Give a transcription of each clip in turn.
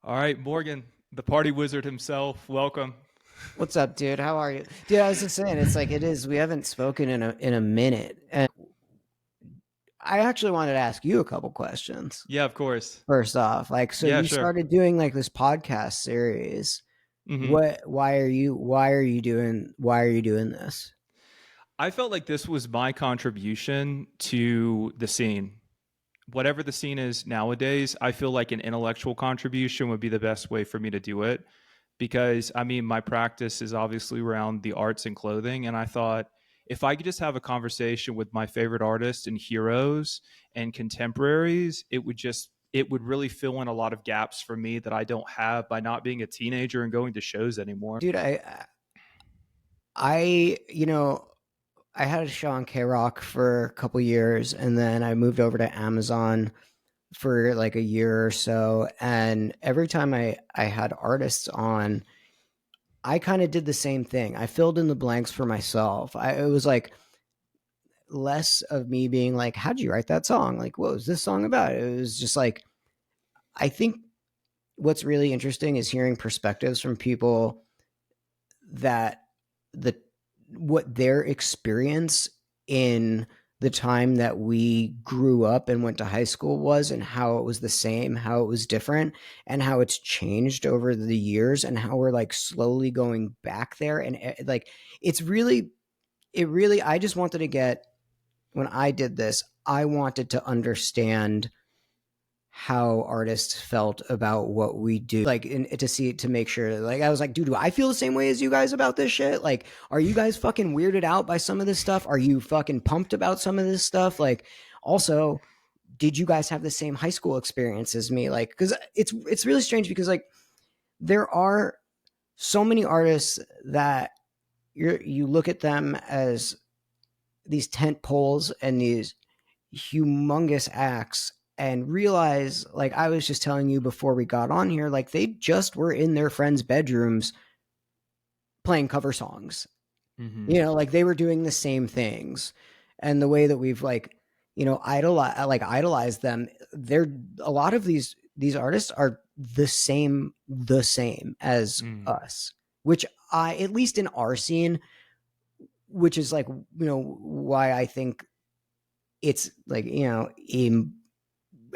All right, Morgan, the party wizard himself. Welcome. What's up, dude? How are you? Dude, I was just saying, it's like it is. We haven't spoken in a minute, and I actually wanted to ask you a couple questions. Yeah, of course. First off, like, so Yeah, you sure. started doing like this podcast series. hmm What? Why are you doing this? I felt like this was my contribution to the scene. Whatever the scene is nowadays, I feel like an intellectual contribution would be the best way for me to do it. Because, I mean, my practice is obviously around the arts and clothing. And I thought if I could just have a conversation with my favorite artists and heroes and contemporaries, it would really fill in a lot of gaps for me that I don't have by not being a teenager and going to shows anymore. Dude, I, you know, I had a show on K Rock for a couple years, and then I moved over to Amazon for like a year or so. And every time I had artists on, I kind of did the same thing. I filled in the blanks for myself. It was like less of me being like, "How'd you write that song? Like, what was this song about?" It was just like, I think what's really interesting is hearing perspectives from people that the what their experience in the time that we grew up and went to high school was, and how it was the same, how it was different, and how it's changed over the years, and how we're like slowly going back there. And like, it's really, I just wanted to get, when I did this, I wanted to understand how artists felt about what we do, like, to see, to make sure, like, I was like, dude, do I feel the same way as you guys about this shit? Like, are you guys fucking weirded out by some of this stuff? Are you fucking pumped about some of this stuff? Like, also, did you guys have the same high school experience as me? Like, because it's really strange, because like there are so many artists that you look at them as these tent poles and these humongous acts, and realize, like I was just telling you before we got on here, like they just were in their friends' bedrooms playing cover songs. hmm Like they were doing the same things. And the way that we've like, idolized them, they're, a lot of these artists are the same as hmm us, which, I, at least in our scene, which is like, why I think it's like,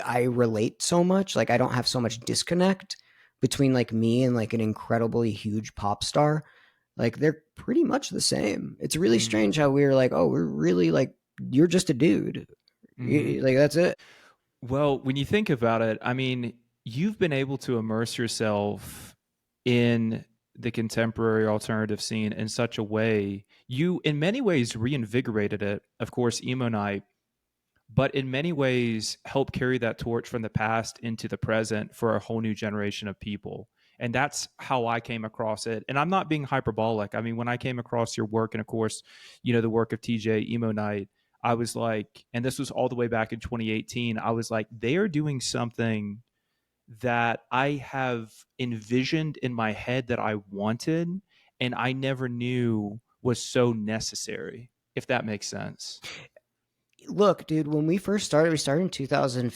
I relate so much. Like I don't have so much disconnect between like me and like an incredibly huge pop star. Like they're pretty much the same. It's really hmm strange how we were like, oh, we're really like, you're just a dude. hmm Like that's it. Well, when you think about it, I mean, you've been able to immerse yourself in the contemporary alternative scene in such a way. You, in many ways, reinvigorated it. Of course, Emo Nite, but in many ways help carry that torch from the past into the present for a whole new generation of people. And that's how I came across it. And I'm not being hyperbolic. I mean, when I came across your work, and of course, the work of TJ Emo Night, I was like, and this was all the way back in 2018, I was like, they are doing something that I have envisioned in my head that I wanted, and I never knew was so necessary, if that makes sense. Look, dude, when we started in 2000,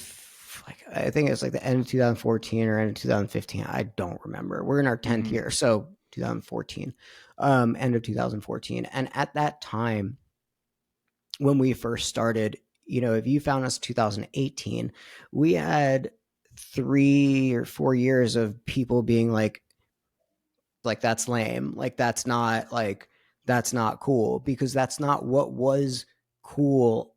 like I think it's like the end of 2014 or end of 2015. I don't remember. We're in our 10th Mm-hmm. year, so 2014, end of 2014. And at that time, when we first started, if you found us 2018, we had 3 or 4 years of people being like that's lame, like that's not cool, because that's not what was cool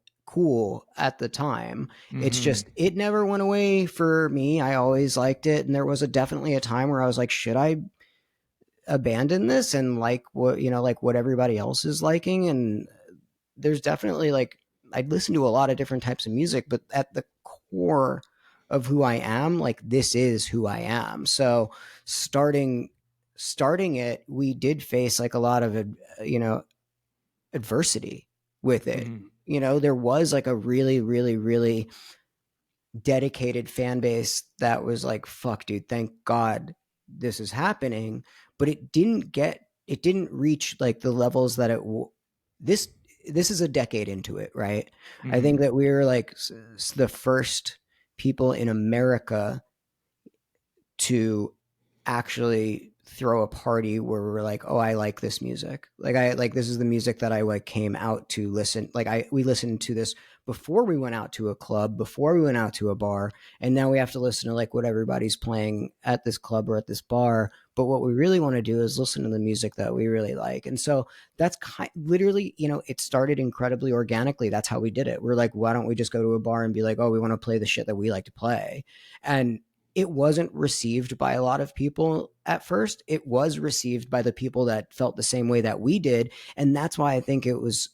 at the time. It's Mm-hmm. just, it never went away for me. I always liked it, and there was definitely a time where I was like, should I abandon this and like what everybody else is liking? And there's definitely like, I'd listen to a lot of different types of music, but at the core of who I am, like this is who I am. So starting starting it, we did face like a lot of you know adversity with it. Mm-hmm. There was like a really, really, really dedicated fan base that was like, fuck, dude, thank God this is happening. But it didn't reach like the levels that this this is a decade into it, right? I Mm-hmm. think that we were like the first people in America to actually throw a party where we're like, oh, I like this music. Like I like this is the music that I like came out to listen. Like we listened to this before we went out to a club, before we went out to a bar, and now we have to listen to like what everybody's playing at this club or at this bar. But what we really want to do is listen to the music that we really like. And so that's literally, it started incredibly organically. That's how we did it. We're like, why don't we just go to a bar and be like, oh, we want to play the shit that we like to play? And it wasn't received by a lot of people at first. It was received by the people that felt the same way that we did. And that's why I think it was,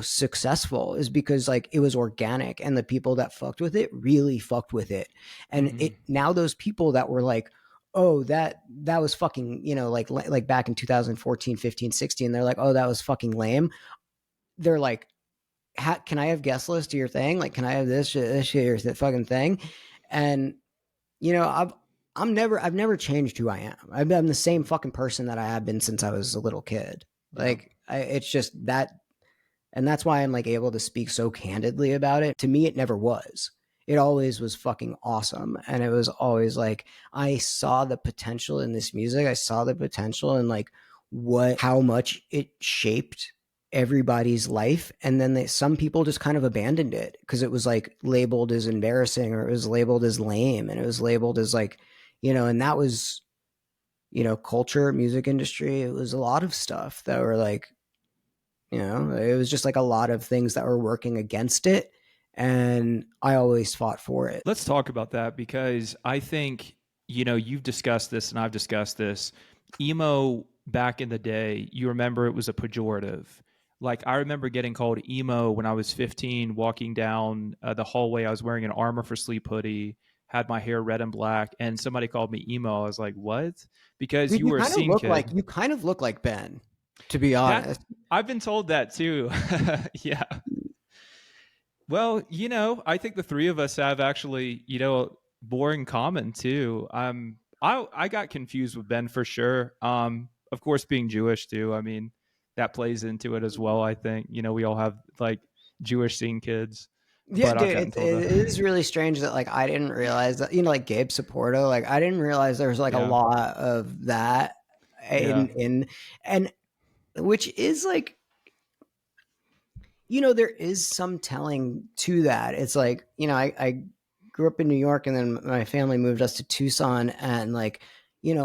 successful, is because like it was organic and the people that fucked with it really fucked with it. And Hmm. it now those people that were like, oh, that was fucking, like back in 2014, 15, 16, they're like, oh, that was fucking lame. They're like, can I have guest list to your thing? Like, can I have this shit, or that fucking thing? And I've never changed who I am. I'm the same fucking person that I have been since I was a little kid. Yeah. Like it's just that, and that's why I'm like able to speak so candidly about it. To me, it never was. It always was fucking awesome, and it was always like I saw the potential in this music. I saw the potential in like how much it shaped everybody's life, and then some people just kind of abandoned it because it was like labeled as embarrassing, or it was labeled as lame, and it was labeled as like, and that was, culture, music industry. It was a lot of stuff that were like, it was just like a lot of things that were working against it, and I always fought for it. Let's talk about that because I think, you've discussed this and I've discussed this. Emo back in the day, you remember it was a pejorative. Like, I remember getting called emo when I was 15, walking down the hallway. I was wearing an Armor for Sleep hoodie, had my hair red and black, and somebody called me emo. I was like, what? Because Dude, you were a scene kid. you kind of look like Ben, to be That honest. I've been told that too. Yeah. Well, I think the three of us have actually, more in common too. I got confused with Ben for sure. Of course, being Jewish too. I mean, that plays into it as well. I think we all have like Jewish scene kids, Yeah, but I've dude, gotten it told that. is really strange that like I didn't realize that, like Gabe Saporto, like I didn't realize there was like a Yeah, lot of that yeah, in and which is like, there is some telling to that. It's like, I grew up in New York, and then my family moved us to Tucson, and like,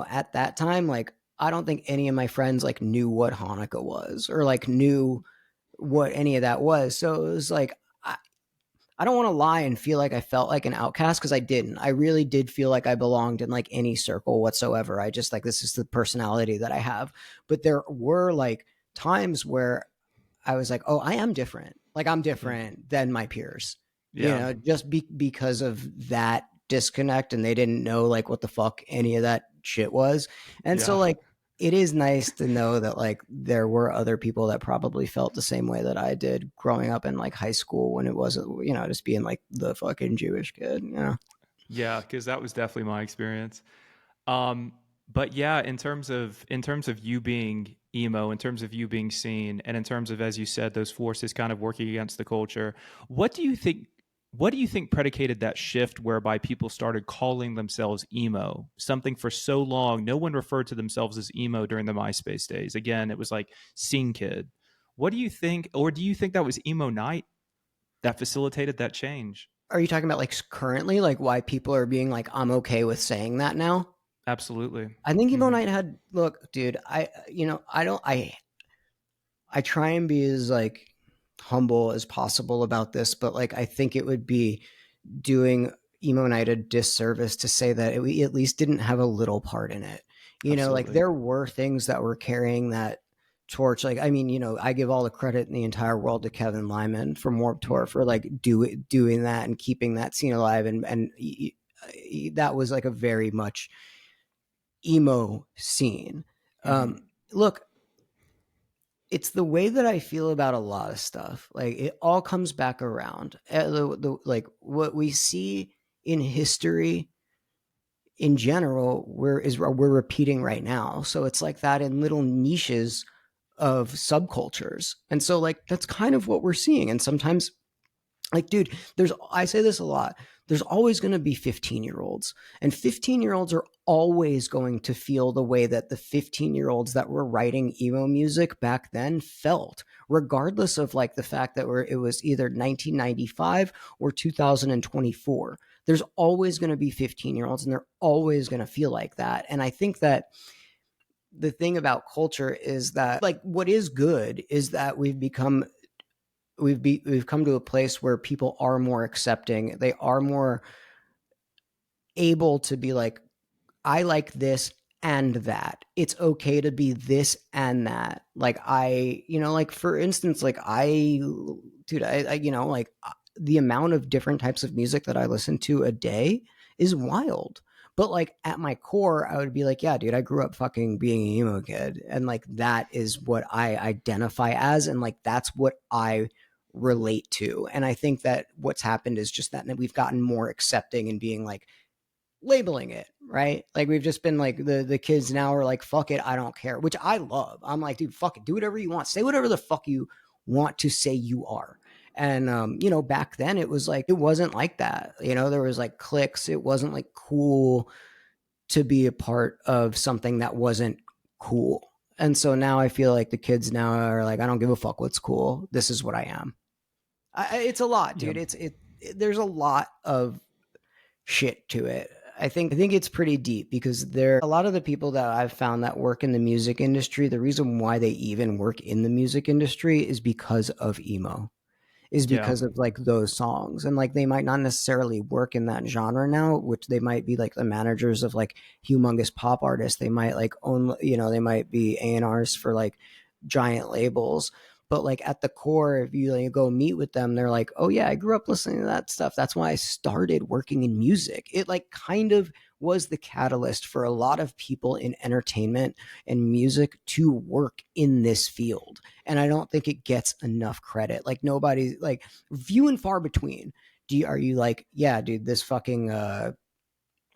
at that time, like I don't think any of my friends like knew what Hanukkah was, or like knew what any of that was. So it was like I don't want to lie and feel like I felt like an outcast, because I didn't. I really did feel like I belonged in like any circle whatsoever. I just like, this is the personality that I have. But there were like times where I was like, oh, I am different. Like I'm mm, different than my peers, yeah, just because of that disconnect, and they didn't know like what the fuck any of that shit was. And so yeah. like it is nice to know that like there were other people that probably felt the same way that I did growing up in like high school, when it wasn't, just being like the fucking Jewish kid. Yeah, because that was definitely my experience. Um, but yeah, in terms of you being emo, in terms of you being seen, and in terms of, as you said, those forces kind of working against the culture, what do you think? What do you think predicated that shift whereby people started calling themselves emo? Something for so long, no one referred to themselves as emo during the MySpace days. Again, it was like scene kid. What do you think, or do you think that was Emo Nite that facilitated that change? Are you talking about like currently, like why people are being like, I'm okay with saying that now? Absolutely. I think Emo Hmm. Knight had, look, dude, I don't, I try and be as like humble as possible about this, but like I think it would be doing Emo Night a disservice to say that we at least didn't have a little part in it. Like Absolutely. there were things that were carrying that torch. Like, I mean, I give all the credit in the entire world to Kevin Lyman from Warped Tour for like doing that and keeping that scene alive. And that was like a very much emo scene. Hmm. Look, it's the way that I feel about a lot of stuff. Like it all comes back around. Like what we see in history in general, we're repeating right now. So it's like that in little niches of subcultures, and so like that's kind of what we're seeing. And sometimes, like, dude, I say this a lot. there's always going to be 15-year-olds, and 15-year-olds are always going to feel the way that the 15-year-olds that were writing emo music back then felt, regardless of like the fact that it was either 1995 or 2024. There's always going to be 15-year-olds, and they're always going to feel like that. And I think that the thing about culture is that, like, what is good is that we've come to a place where people are more accepting. They are more able to be like, I like this and that. It's okay to be this and that. Like, like, for instance, like, dude, like, the amount of different types of music that I listen to a day is wild. But like, at my core, I would be like, yeah, dude, I grew up fucking being an emo kid. And like, that is what I identify as. And like, that's what I relate to. And I think that what's happened is just that we've gotten more accepting and being like, labeling it, right? Like, we've just been like, the kids now are like, fuck it, I don't care, which I love. I'm like, dude, fuck it, do whatever you want, say whatever the fuck you want to say you are. And back then it was like, it wasn't like that. There was like cliques. It wasn't like cool to be a part of something that wasn't cool. And so now I feel like the kids now are like, I don't give a fuck what's cool. This is what I am. It's a lot, Yeah. dude. There's a lot of shit to it. I think it's pretty deep, because there a lot of the people that I've found that work in the music industry, the reason why they even work in the music industry is because of emo, is Yeah. because of like those songs. And like, they might not necessarily work in that genre now, which they might be like the managers of like humongous pop artists. They might like own, they might be A&Rs for like giant labels. But like, at the core, if you like, go meet with them, they're like, oh yeah, I grew up listening to that stuff. That's why I started working in music. It like kind of was the catalyst for a lot of people in entertainment and music to work in this field. And I don't think it gets enough credit. Like, nobody, like, few and far between. Are you like, yeah, dude, this fucking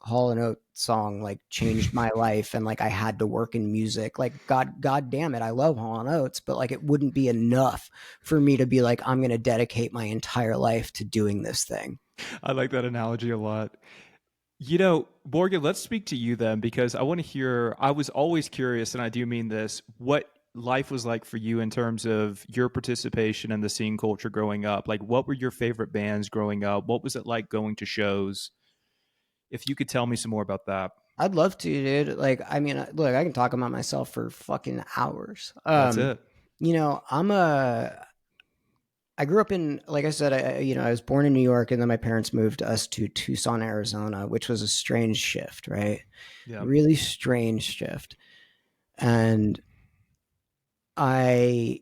Hall and Oates song like changed my life, and like, I had to work in music. Like, god damn it, I love Hall and Oates, but like, it wouldn't be enough for me to be like, I'm going to dedicate my entire life to doing this thing. I like that analogy a lot. Morgan, let's speak to you then, because I want to hear. I was always curious, and I do mean this, what life was like for you in terms of your participation in the scene culture growing up. Like, what were your favorite bands growing up? What was it like going to shows? If you could tell me some more about that. I'd love to, dude. Like, I mean, look, I can talk about myself for fucking hours. That's it. I'm a I grew up in, like I said, I was born in New York, and then my parents moved us to Tucson, Arizona, which was a strange shift, right? Yeah. Really strange shift. And I,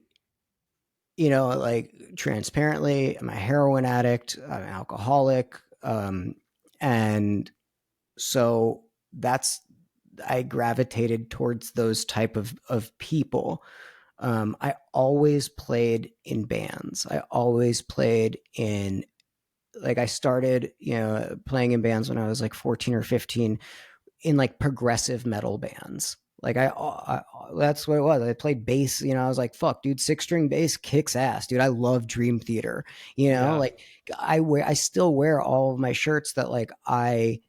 like, transparently, I'm a heroin addict, I'm an alcoholic. And so that's, I gravitated towards those type of people. I always played in bands. I always played in, like, I started, playing in bands when I was like 14 or 15, in like progressive metal bands. Like, that's what it was. I played bass. I was like, fuck, dude, 6-string bass kicks ass, dude. I love Dream Theater. Yeah. Like, I still wear all of my shirts that like I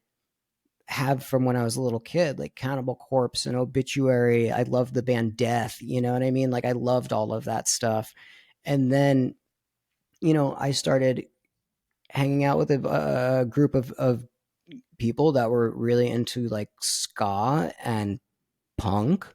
have from when I was a little kid, like Cannibal Corpse and Obituary. I loved the band Death. You know what I mean? Like, I loved all of that stuff. And then, I started hanging out with a group of people that were really into like ska and punk.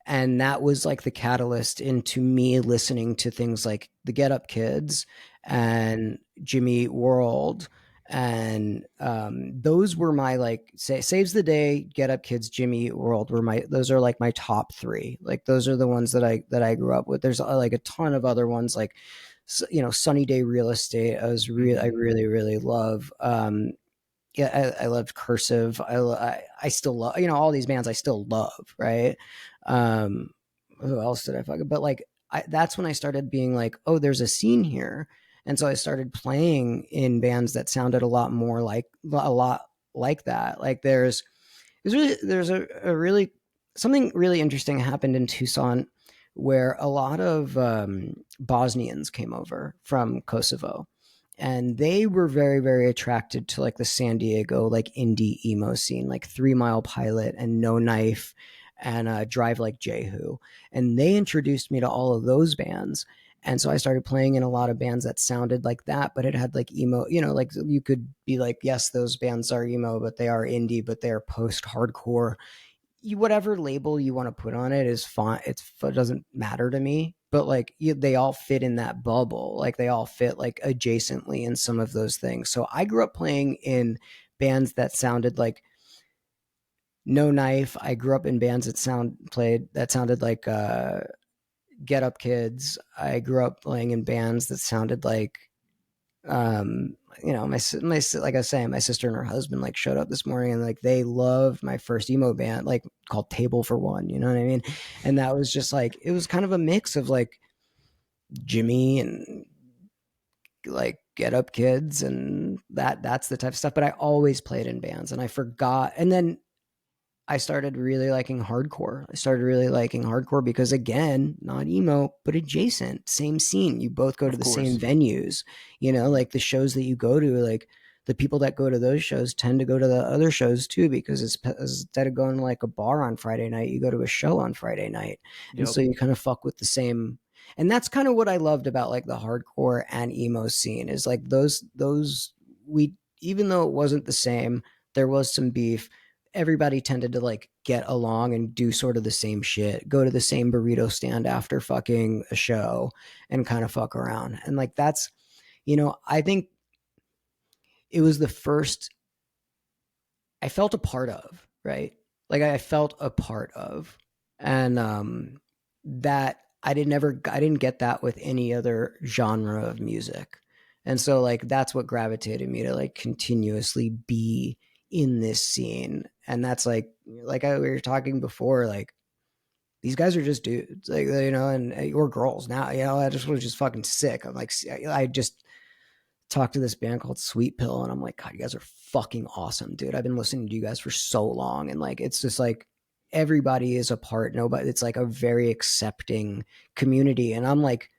And that was like the catalyst into me listening to things like the Get Up Kids and Jimmy Eat World. And those were my, like, Saves the Day, Get Up Kids, Jimmy Eat World were those are like my top three. Like, those are the ones that I grew up with. There's like a ton of other ones, like, Sunny Day Real Estate. I Hmm. really, really love. Yeah, I loved Cursive. I still love, all these bands I still love, right? Um, who else did I fucking? But like, that's when I started being like, oh, there's a scene here, and so I started playing in bands that sounded a lot like that. Like, there's a really, something really interesting happened in Tucson, where a lot of Bosnians came over from Kosovo, and they were very, very attracted to like the San Diego like indie emo scene, like 3 Mile Pilot and No Knife and Drive Like Jehu, and they introduced me to all of those bands. And so I started playing in a lot of bands that sounded like that, but it had like emo, like you could be like, yes, those bands are emo, but they are indie, but they are post hardcore. Whatever label you want to put on it is fine. It doesn't matter to me. But like they all fit in that bubble. Like they all fit like adjacently in some of those things. So I grew up playing in bands that sounded like No Knife. I grew up in bands that sounded like Get Up Kids. I grew up playing in bands that sounded like my like I was saying, my sister and her husband like showed up this morning and like they loved my first emo band, like called Table for One. You know what I mean? And that was just like it was kind of a mix of like Jimmy and like Get Up Kids and that's the type of stuff. But I always played in bands and I forgot. And then I started really liking hardcore. I started really liking hardcore because again, not emo, but adjacent, same scene. You both go to Of the same course. venues, like the shows that you go to, like the people that go to those shows tend to go to the other shows too, because instead of going to like a bar on Friday night, you go to a show on Friday night. And Yep. so you kind of fuck with the same. And that's kind of what I loved about like the hardcore and emo scene is like we, even though it wasn't the same, there was some beef. Everybody tended to like get along and do sort of the same shit, go to the same burrito stand after fucking a show and kind of fuck around. And like I think it was the first I felt a part of, right? Like I felt a part of. And that I didn't get that with any other genre of music. And so like that's what gravitated me to like continuously be in this scene. And that's we were talking before, like these guys are just dudes, like and or girls now. I just was just fucking sick. I'm like, I just talked to this band called Sweet Pill, and I'm like, God, you guys are fucking awesome, dude. I've been listening to you guys for so long, and like, it's just like everybody is a part. Nobody, it's like a very accepting community, and I'm like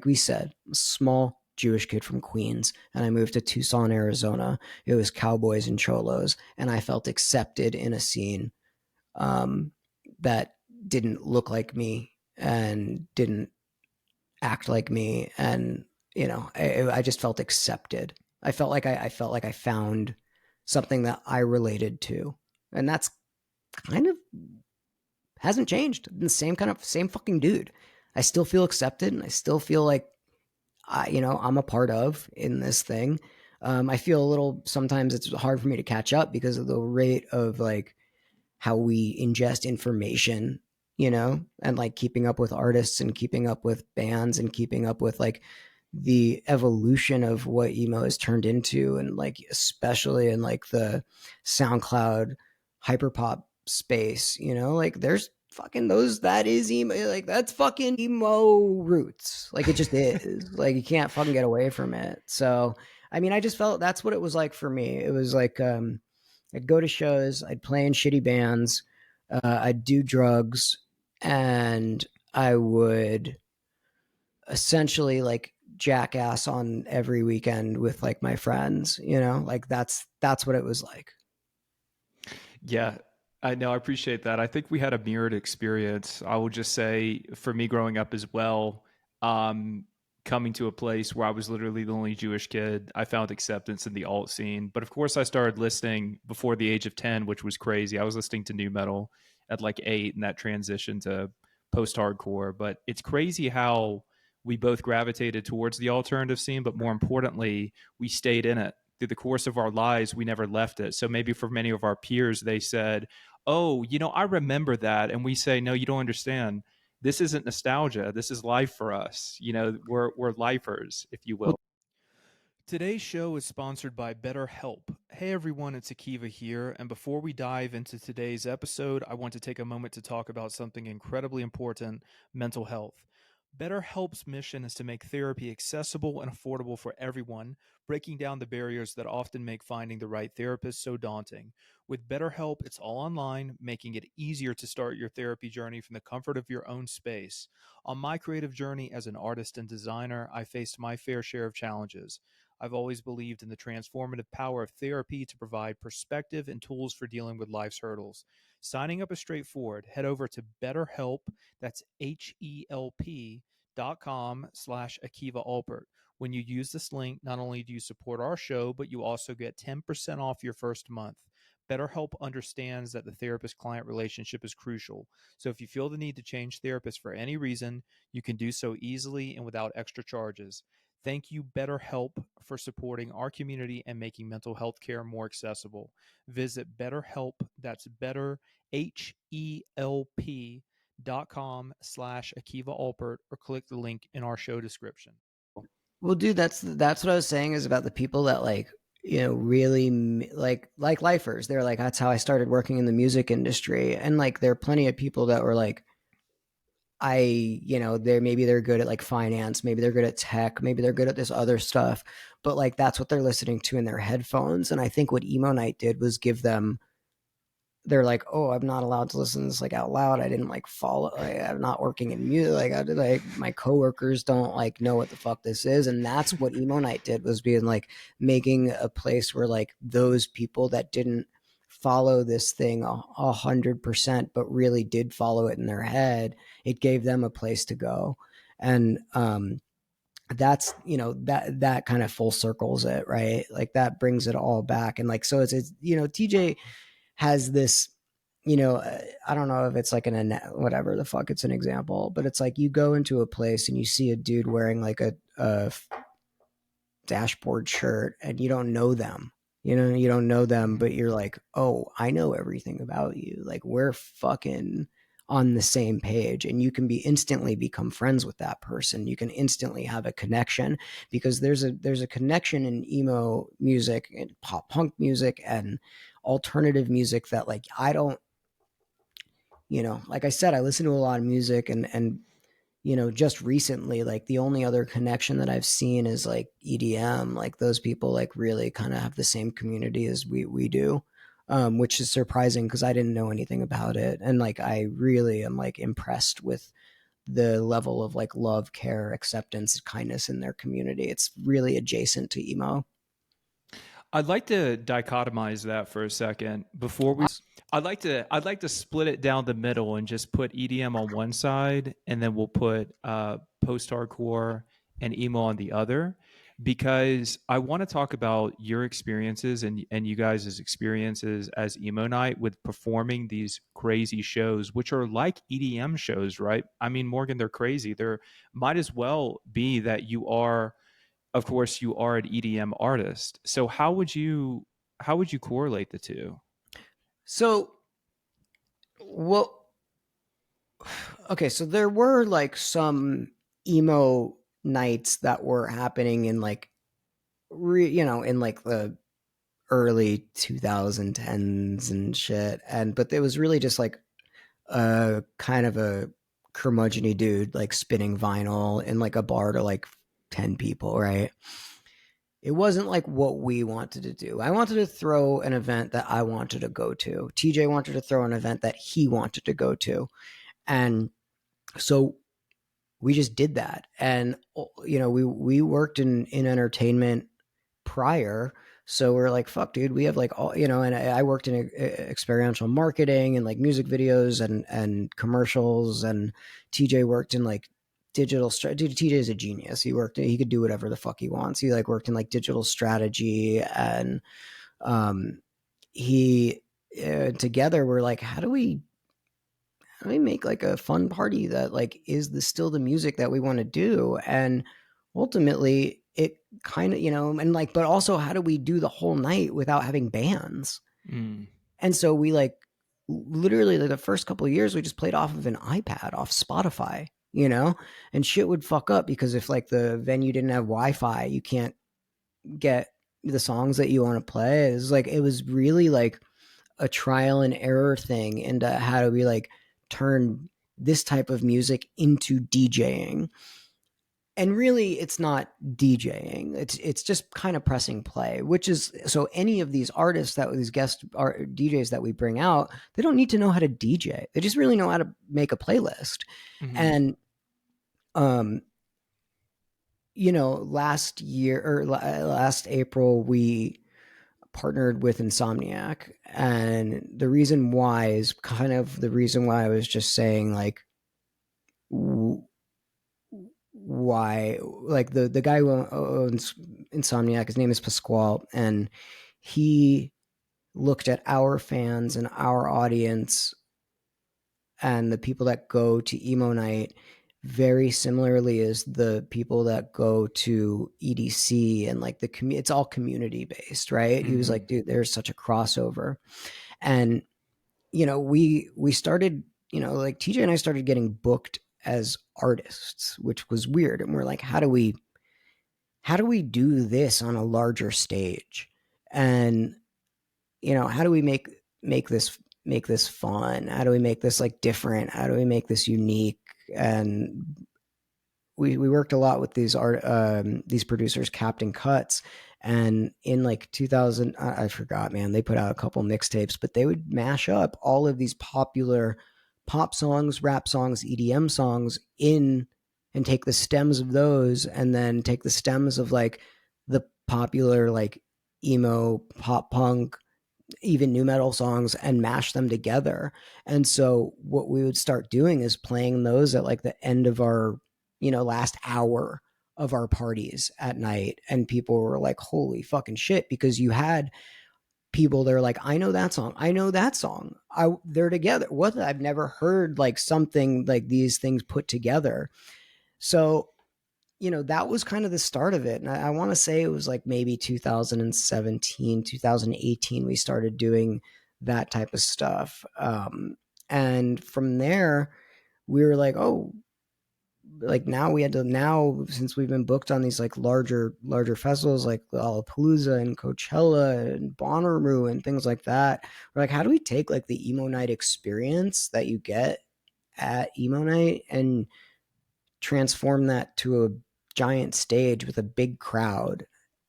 we said, a small Jewish kid from Queens, and I moved to Tucson, Arizona. It was cowboys and cholos, and I felt accepted in a scene um, that didn't look like me and didn't act like me, and I just felt accepted. I felt like I found something that I related to, and that's kind of hasn't changed. I'm the same fucking dude. I still feel accepted, and I still feel like I'm a part of in this thing. I feel a little sometimes it's hard for me to catch up because of the rate of like how we ingest information, and like keeping up with artists and keeping up with bands and keeping up with like the evolution of what emo has turned into, and like especially in like the SoundCloud hyperpop space, like there's fucking those that is emo, like that's fucking emo roots, like it just is, like you can't fucking get away from it. So I mean, I just felt that's what it was like for me. It was like I'd go to shows, I'd play in shitty bands, I'd do drugs, and I would essentially like jackass on every weekend with like my friends, like that's what it was like. Yeah, I know. I appreciate that. I think we had a mirrored experience. I will just say, for me growing up as well, um, coming to a place where I was literally the only Jewish kid, I found acceptance in the alt scene. But of course, I started listening before the age of 10, which was crazy. I was listening to new metal at like 8, and that transition to post hardcore. But it's crazy how we both gravitated towards the alternative scene, but more importantly, we stayed in it through the course of our lives. We never left it. So maybe for many of our peers, they said, "Oh, I remember that," and we say, "No, you don't understand. This isn't nostalgia. This is life for us. We're lifers, if you Well, will." Today's show is sponsored by BetterHelp. Hey everyone, it's Akiva here, and before we dive into today's episode, I want to take a moment to talk about something incredibly important: mental health. BetterHelp's mission is to make therapy accessible and affordable for everyone, breaking down the barriers that often make finding the right therapist so daunting. With BetterHelp, it's all online, making it easier to start your therapy journey from the comfort of your own space. On my creative journey as an artist and designer, I faced my fair share of challenges. I've always believed in the transformative power of therapy to provide perspective and tools for dealing with life's hurdles. Signing up is straightforward. Head over to BetterHelp, that's HELP.com/Akiva Alpert. When you use this link, not only do you support our show, but you also get 10% off your first month. BetterHelp understands that the therapist client relationship is crucial. So if you feel the need to change therapists for any reason, you can do so easily and without extra charges. Thank you, BetterHelp, for supporting our community and making mental health care more accessible. Visit BetterHelp, that's better, HELP.com/Akiva Alpert, or click the link in our show description. Well, dude, that's what I was saying is about the people that like really like lifers. They're like that's how I started working in the music industry, and like there are plenty of people that were like they're good at like finance, maybe they're good at tech, maybe they're good at this other stuff, but like that's what they're listening to in their headphones. And I think what Emo Nite did was give them they're like, oh, I'm not allowed to listen to this like out loud. I didn't like follow. Like, I'm not working in music. Like, I did like my coworkers don't like know what the fuck this is, and that's what Emo Nite did was being like making a place where like those people that didn't follow this thing 100%, but really did follow it in their head. It gave them a place to go, and that's that kind of full circles it, right? Like that brings it all back, and like so it's TJ has this, I don't know if it's like whatever the fuck it's an example, but it's like you go into a place and you see a dude wearing like a dashboard shirt and you don't know them. You don't know them, but you're like, oh, I know everything about you. Like we're fucking on the same page, and you can be instantly become friends with that person. You can instantly have a connection because there's a connection in emo music and pop punk music and alternative music that like I don't, like I said, I listen to a lot of music, and just recently, like the only other connection that I've seen is like EDM. Like those people like really kind of have the same community as we do, which is surprising because I didn't know anything about it. And like I really am like impressed with the level of like love, care, acceptance, kindness in their community. It's really adjacent to emo. I'd like to dichotomize that for a second before we. I'd like to split it down the middle and just put EDM on one side, and then we'll put post-hardcore and emo on the other, because I want to talk about your experiences and you guys' experiences as Emo Nite with performing these crazy shows, which are like EDM shows, right? I mean, Morgan, they're crazy. They're might as well be that you are, of course, you are an EDM artist. So how would you correlate the two? So, well, okay, so there were like some emo nights that were happening in like in like the early 2010s and shit, and but it was really just like a kind of a curmudgeony dude like spinning vinyl in like a bar to like 10 people, right? It wasn't like what we wanted to do. I wanted to throw an event that I wanted to go to. TJ wanted to throw an event that he wanted to go to. And so we just did that. And we worked in entertainment prior. So we're like, fuck, dude, we have like all, and I worked in experiential marketing and like music videos and commercials, and TJ worked in like digital strategy. TJ is a genius. He could do whatever the fuck he wants. He like worked in like digital strategy, and um, he together we're like, how do we make like a fun party that like is still the music that we want to do? And ultimately it kind of, and like, but also how do we do the whole night without having bands? Mm. And so we like literally like the first couple of years we just played off of an iPad off Spotify, and shit would fuck up because if like the venue didn't have Wi-Fi, you can't get the songs that you want to play. It was really like a trial and error thing into how do we like turn this type of music into DJing. And really it's not DJing. It's just kind of pressing play, which is so any of these artists that these guest DJs that we bring out, they don't need to know how to DJ. They just really know how to make a playlist. Mm-hmm. And last year or last April, we partnered with Insomniac. And the reason why is kind of the reason why I was just saying, like, why, like, the guy who owns Insomniac, his name is Pasquale, and he looked at our fans and our audience and the people that go to Emo Nite very similarly as the people that go to EDC, and like it's all community based, right? He was Mm-hmm. like, dude, there's such a crossover. And we started, like TJ and I started getting booked as artists, which was weird. And we're like, how do we do this on a larger stage? And how do we make this fun? How do we make this like different? How do we make this unique? And we worked a lot with these producers, Captain Cuts, and in like 2000, I forgot, man, they put out a couple mixtapes, but they would mash up all of these popular pop songs, rap songs, EDM songs in, and take the stems of those, and then take the stems of like the popular like emo, pop punk, even new metal songs, and mash them together. And so what we would start doing is playing those at like the end of our, last hour of our parties at night. And people were like, holy fucking shit, because you had people that are like, I know that song. I know that song. They're together. What? I've never heard like something like these things put together. So that was kind of the start of it. And I want to say it was like maybe 2017, 2018, we started doing that type of stuff. And from there, we were like, oh, like now since we've been booked on these like larger festivals like Lollapalooza and Coachella and Bonnaroo and things like that, we're like, how do we take like the Emo Nite experience that you get at Emo Nite and transform that to a giant stage with a big crowd?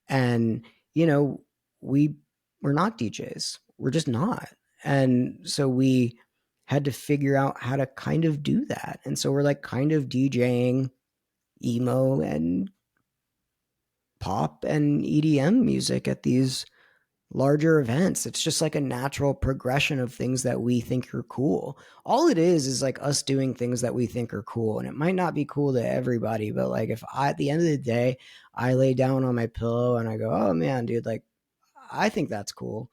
And you know we we're not DJs, we're just not. And so we had to figure out how to kind of do that, and so we're like kind of DJing emo and pop and EDM music at these larger events. It's just like a natural progression of things that we think are cool. All it is like us doing things that we think are cool. And it might not be cool to everybody, but like if I, at the end of the day, I lay down on my pillow and I go, oh man, dude, like I think that's cool.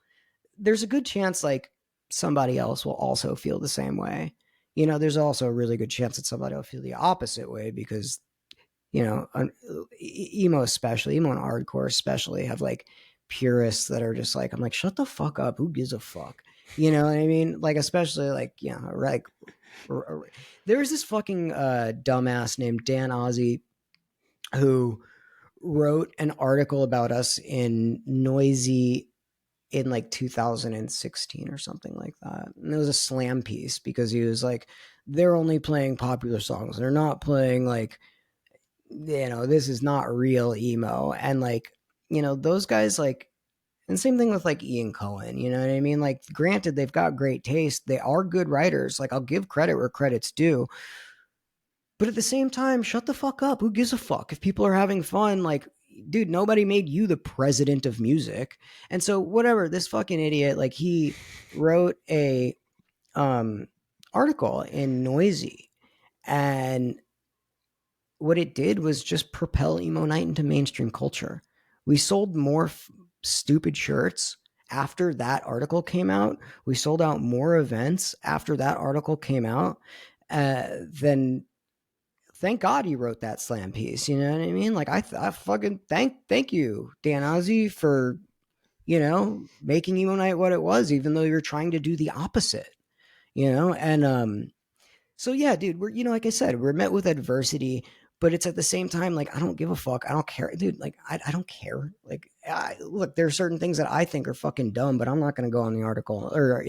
There's a good chance like somebody else will also feel the same way. There's also a really good chance that somebody will feel the opposite way, because emo especially, emo and hardcore especially, have like purists that are just like, I'm like, shut the fuck up, who gives a fuck? You know what I mean? Like, especially like, like there's this fucking dumbass named Dan Ozzie who wrote an article about us in Noisy in like 2016 or something like that. And it was a slam piece because he was like, they're only playing popular songs, they're not playing like, this is not real emo. And like, those guys, like, and same thing with like Ian Cohen, you know what I mean? Like, granted, they've got great taste, they are good writers, like I'll give credit where credit's due, but at the same time, shut the fuck up, who gives a fuck if people are having fun? Like, dude, nobody made you the president of music. And so whatever, this fucking idiot, like, he wrote a article in Noisy, and what it did was just propel Emo Nite into mainstream culture. We sold more stupid shirts after that article came out. We sold out more events after that article came out than, thank God he wrote that slam piece. You know what I mean? Like I fucking thank you, Dan Ozzie, for making Emo Nite what it was, even though you're trying to do the opposite. And so yeah, dude, we're like I said, we're met with adversity, but it's at the same time like I don't give a fuck. I don't care, dude. Like I don't care. Like look, there are certain things that I think are fucking dumb, but I'm not going to go on the article or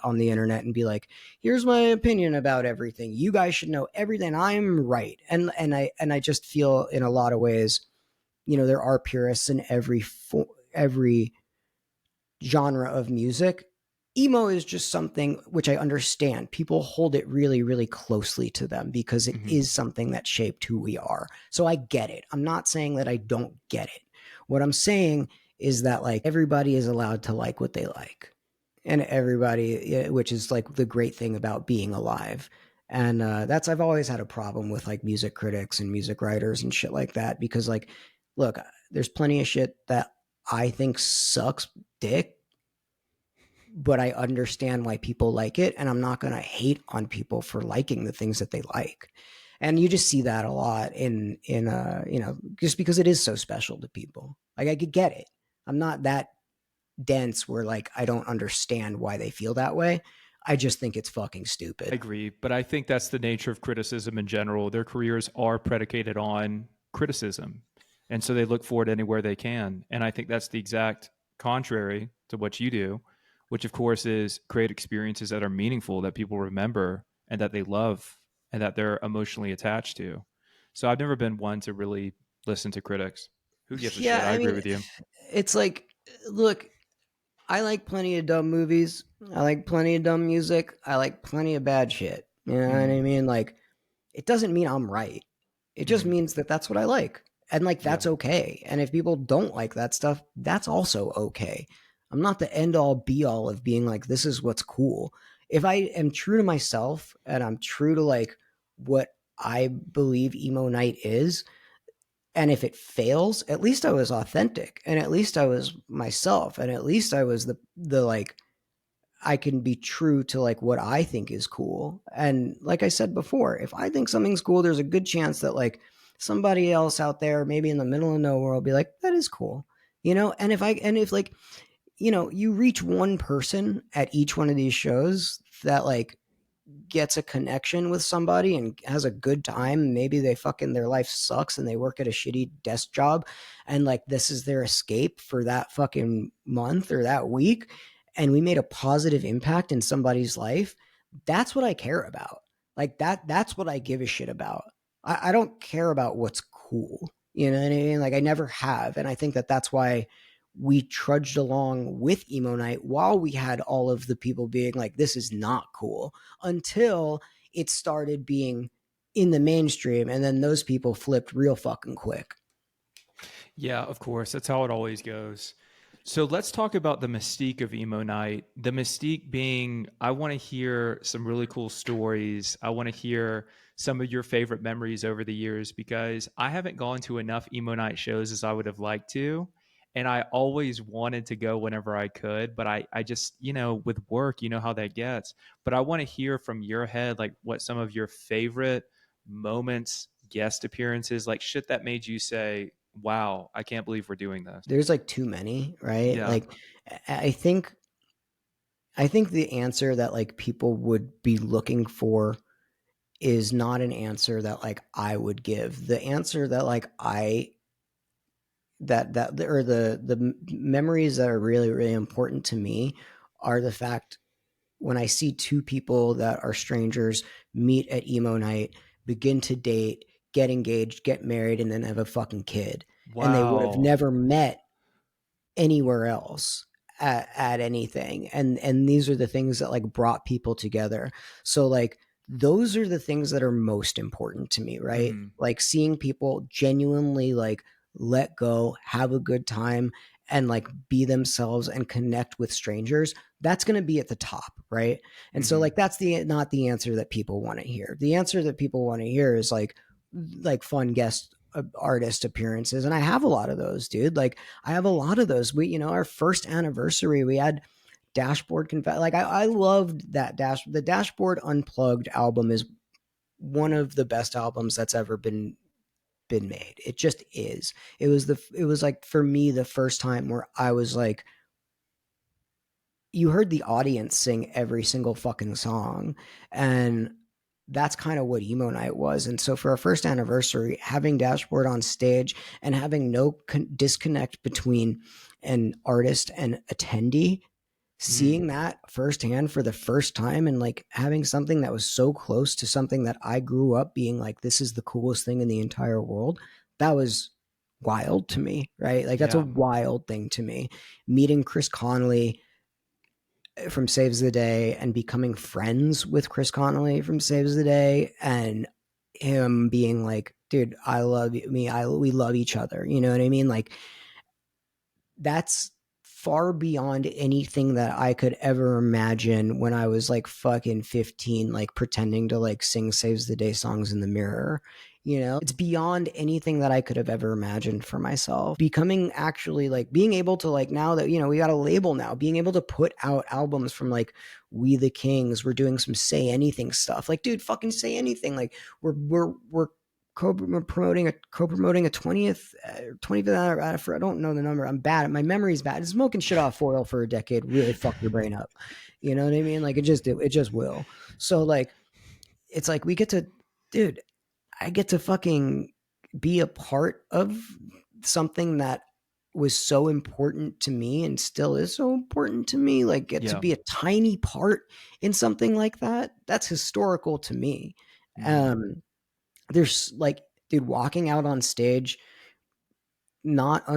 on the internet and be like, here's my opinion about everything. You guys should know everything. I'm right, and I just feel in a lot of ways, there are purists in every genre of music, emo is just something which I understand. People hold it really, really closely to them because it Hmm. is something that shaped who we are. So I get it. I'm not saying that I don't get it. What I'm saying is that like everybody is allowed to like what they like. And everybody, which is like the great thing about being alive. And that's, I've always had a problem with like music critics and music writers and shit like that because, like, look, there's plenty of shit that I think sucks dick, but I understand why people like it, and I'm not going to hate on people for liking the things that they like. And you just see that a lot just because it is so special to people. Like I could get it. I'm not that dense where like I don't understand why they feel that way. I just think it's fucking I stupid. agree, but I think that's the nature of criticism in general. Their careers are predicated on criticism, and so they look for it anywhere they can. And I think that's the exact contrary to what you do, which of course is create experiences that are meaningful, that people remember, and that they love, and that they're emotionally attached to. So I've never been one to really listen to critics. Who gives a Yeah, shit? I I agree mean, with you. it's like, look, I like plenty of dumb movies. I like plenty of dumb music. I like plenty of bad shit. You know what Mm-hmm. I mean? Like, it doesn't mean I'm right. It just Mm-hmm. means that that's what I like. And like, Yeah. that's okay. And if people don't like that stuff, that's also okay. I'm not the end all be all of being like, this is what's cool. If I am true to myself and I'm true to like what I believe Emo Night is, and if it fails, at least I was authentic and at least I was myself and at least I was the like I can be true to like what I think is cool. And like I said before, if I think something's cool, there's a good chance that like somebody else out there, maybe in the middle of nowhere, will be like, that is cool. And if like, you reach one person at each one of these shows that like gets a connection with somebody and has a good time. Maybe they fucking their life sucks and they work at a shitty desk job and like this is their escape for that fucking month or that week. And we made a positive impact in somebody's life. That's what I care about. Like that's what I give a shit about. I don't care about what's cool. You know what I mean? Like I never have. And I think that that's why we trudged along with Emo Night while we had all of the people being like, this is not cool until it started being in the mainstream. And then those people flipped real fucking quick. Yeah, of course. That's how it always goes. So let's talk about the mystique of Emo Night. The mystique being, I want to hear some really cool stories. I want to hear some of your favorite memories over the years because I haven't gone to enough Emo Night shows as I would have liked to. And I always wanted to go whenever I could, but I just, with work, you know how that gets. But I want to hear from your head, like what some of your favorite moments, guest appearances, like shit that made you say, wow, I can't believe we're doing this. There's like too many, right? Yeah. Like I think I think the answer that like people would be looking for is not an answer that like I would give. The answer that like I that or the memories that are really really important to me are the fact when I see two people that are strangers meet at Emo Night, begin to date, get engaged, get married, and then have a fucking kid. And they would have Wow. never met anywhere else at anything. And these are the things that like brought people together. So like those are the things that are most important to me, right? Hmm. Like seeing people genuinely like let go, have a good time, and like be themselves and connect with strangers. That's going to be at the top, right? And so Hmm. like that's the not the answer that people want to hear. The answer that people want to hear is like fun guest artist appearances, and I have a lot of those, dude. Like I have a lot of those. Our first anniversary, we had Dashboard Confess. Like I loved that the Dashboard Unplugged album is one of the best albums that's ever been made. It just is. It was like for me the first time where I was like, you heard the audience sing every single fucking song, and that's kind of what Emo Night was. And so for our first anniversary, having Dashboard on stage and having no disconnect between an artist and attendee, Hmm. seeing that firsthand for the first time and like having something that was so close to something that I grew up being like, this is the coolest thing in the entire world. That was wild to me, right? Like that's a Yeah. wild thing to me. Meeting Chris Conley from Saves the Day and becoming friends with Chris Connolly from Saves the Day, and him being like, dude, I love you, we love each other. You know what I mean? Like, that's far beyond anything that I could ever imagine when I was like fucking 15, like pretending to like sing Saves the Day songs in the mirror. It's beyond anything that I could have ever imagined for myself. Becoming actually like being able to like now that, we got a label now, being able to put out albums from like We the Kings, we're doing some Say Anything stuff. Like, dude, fucking Say Anything. Like, we're co-promoting a 25th. I don't know the number. I'm bad. My memory's bad. Smoking shit off foil for a decade really fuck your brain up. You know what I mean? Like, it just will. So like, it's like we get to, dude, I get to fucking be a part of something that was so important to me and still is so important to me. Like, get to Yeah. be a tiny part in something like that. That's historical to me. Hmm. Um, there's like, dude, walking out on stage, not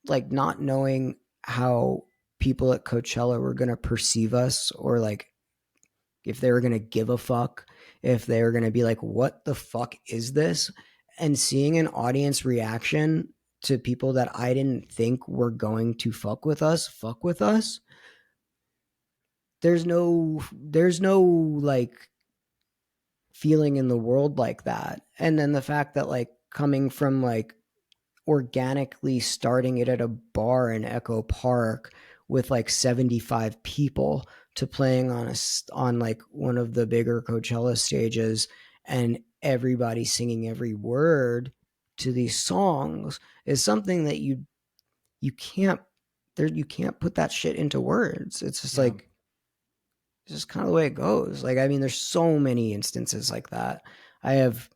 like not knowing how people at Coachella were going to perceive us, or like if they were going to give a fuck, if they were going to be like, what the fuck is this? And seeing an audience reaction to people that I didn't think were going to fuck with us. There's no like feeling in the world like that. And then the fact that like coming from like organically starting it at a bar in Echo Park with like 75 people to playing on like one of the bigger Coachella stages, and everybody singing every word to these songs is something that you can't you can't put that shit into words. It's just Yeah. like, it's just kind of the way it goes. Like, I mean, there's so many instances like that. I have,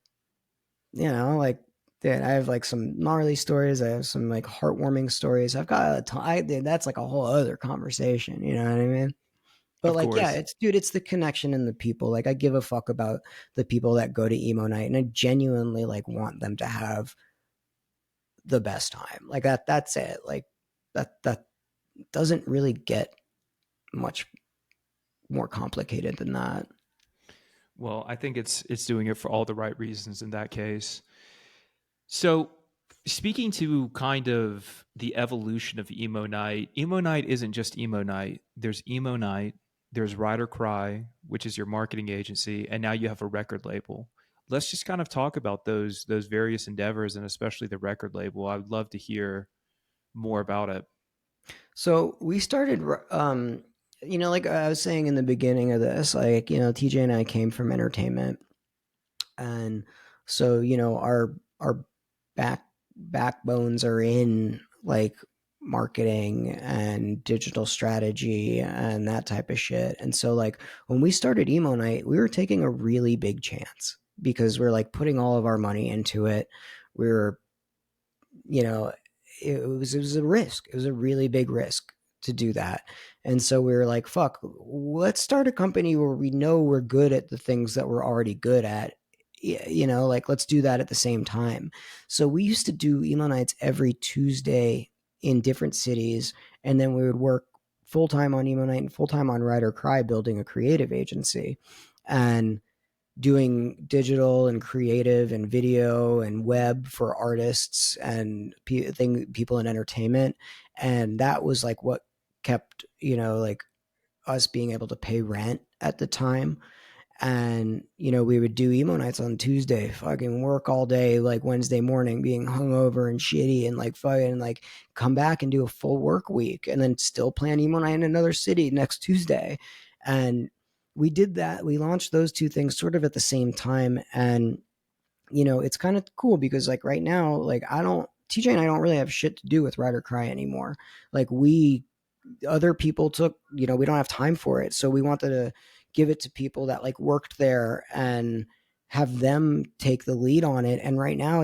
like, dude, I have like some gnarly stories. I have some like heartwarming stories. I've got a ton. Dude, that's like a whole other conversation. You know what I mean? But Of like, yeah, course. it's, dude, it's the connection and the people. Like, I give a fuck about the people that go to Emo Night, and I genuinely like want them to have the best time. Like that's it. Like that doesn't really get much more complicated than that. Well, I think it's doing it for all the right reasons in that case. So, speaking to kind of the evolution of Emo Night isn't just Emo Night. There's Emo Night, there's Rider Cry, which is your marketing agency, and now you have a record label. Let's just kind of talk about those various endeavors, and especially the record label. I would love to hear more about it. So we started, like I was saying in the beginning of this, like, TJ and I came from entertainment. And so, our back backbones are in like marketing and digital strategy and that type of shit. And so like when we started Emo Night, we were taking a really big chance because we're like putting all of our money into it. We were, you know, it was a risk. It was a really big risk to do that. And so we were like, fuck, let's start a company where we know we're good at the things that we're already good at. Like, let's do that at the same time. So we used to do emo nights every Tuesday in different cities, and then we would work full time on emo night and full time on Ride or Cry, building a creative agency. And doing digital and creative and video and web for artists and people in entertainment. And that was like what kept, like us being able to pay rent at the time. And we would do emo nights on Tuesday, fucking work all day, like Wednesday morning, being hungover and shitty, and like fucking like come back and do a full work week, and then still plan emo night in another city next Tuesday. And we did that. We launched those two things sort of at the same time, and it's kind of cool because like right now, like I don't. TJ and I don't really have shit to do with Ride or Cry anymore. Like, other people took, we don't have time for it, so we wanted to give it to people that like worked there and have them take the lead on it. And right now,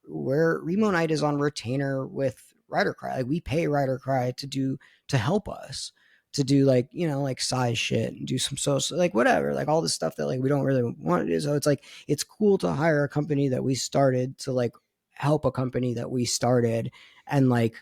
where Remo Night is on retainer with Rider Cry, like we pay Rider Cry to help us to do like, like size shit and do some social, like whatever, like all the stuff that like we don't really want to do. So it's like, it's cool to hire a company that we started to like help a company that we started, and like